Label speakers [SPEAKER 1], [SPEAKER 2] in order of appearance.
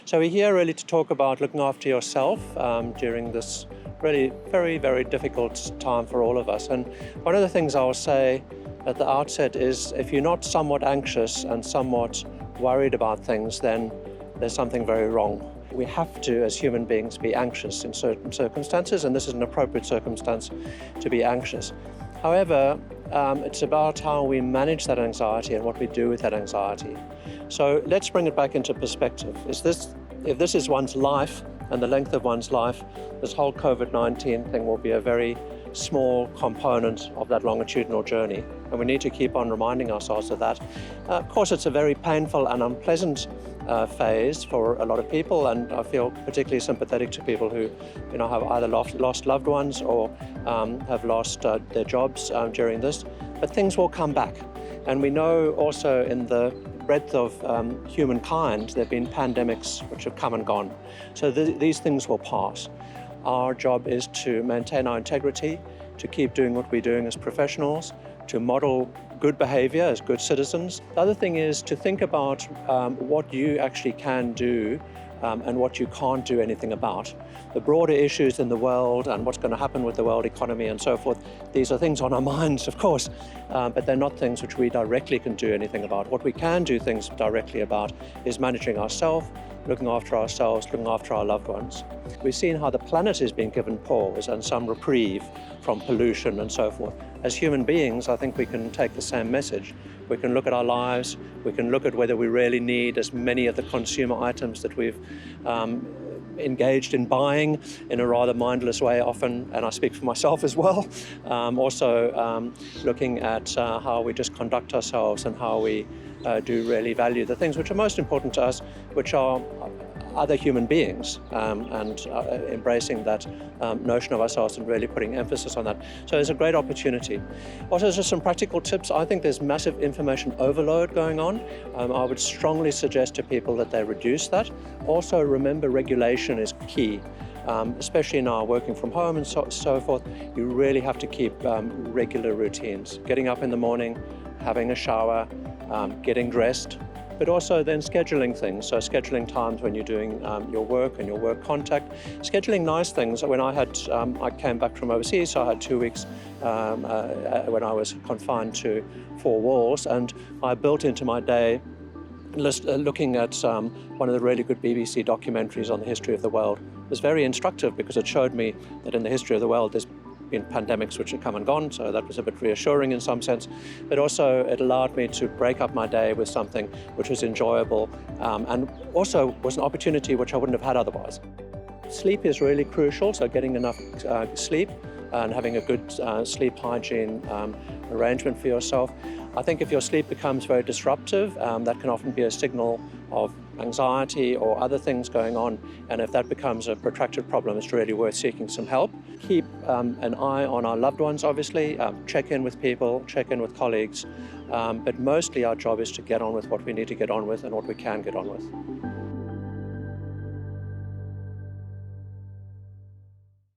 [SPEAKER 1] So we're here really to talk about looking after yourself during this really very, very difficult time for all of us. And one of the things I'll say at the outset is if you're not somewhat anxious and somewhat worried about things, then there's something very wrong. We have to, as human beings, be anxious in certain circumstances, and this is an appropriate circumstance to be anxious. However, it's about how we manage that anxiety and what we do with that anxiety. So let's bring it back into perspective. If this is one's life and the length of one's life, this whole COVID-19 thing will be a very small component of that longitudinal journey, and we need to keep on reminding ourselves of that. Of course, it's a very painful and unpleasant phase for a lot of people, and I feel particularly sympathetic to people who, have either lost loved ones or have lost their jobs during this. But things will come back, and we know also in the breadth of humankind, there have been pandemics which have come and gone. So these things will pass. Our job is to maintain our integrity, to keep doing what we're doing as professionals, to model good behavior as good citizens. The other thing is to think about what you actually can do and what you can't do anything about. The broader issues in the world and what's going to happen with the world economy and so forth, these are things on our minds, of course, but they're not things which we directly can do anything about. What we can do things directly about is managing ourselves, looking after ourselves, looking after our loved ones. We've seen how the planet is being given pause and some reprieve from pollution and so forth. As human beings, I think we can take the same message. We can look at our lives, we can look at whether we really need as many of the consumer items that we've engaged in buying in a rather mindless way often, and I speak for myself as well. Also looking at how we just conduct ourselves and how we do really value the things which are most important to us, which are other human beings, and embracing that notion of ourselves and really putting emphasis on that. So there's a great opportunity. Also, just some practical tips. I think there's massive information overload going on. I would strongly suggest to people that they reduce that. Also, remember, regulation is key. Especially now working from home and so forth, you really have to keep regular routines. Getting up in the morning, having a shower, getting dressed, but also then scheduling things. So scheduling times when you're doing your work and your work contact, scheduling nice things. When I came back from overseas, so I had 2 weeks when I was confined to 4 walls, and I built into my day looking at one of the really good BBC documentaries on the history of the world. It was very instructive because it showed me that in the history of the world there's been pandemics which have come and gone, so that was a bit reassuring in some sense. But also it allowed me to break up my day with something which was enjoyable and also was an opportunity which I wouldn't have had otherwise. Sleep is really crucial, so getting enough sleep and having a good sleep hygiene arrangement for yourself. I think if your sleep becomes very disruptive, that can often be a signal of anxiety or other things going on, and if that becomes a protracted problem, it's really worth seeking some help. Keep an eye on our loved ones, obviously, check in with people, check in with colleagues, but mostly our job is to get on with what we need to get on with and what we can get on with.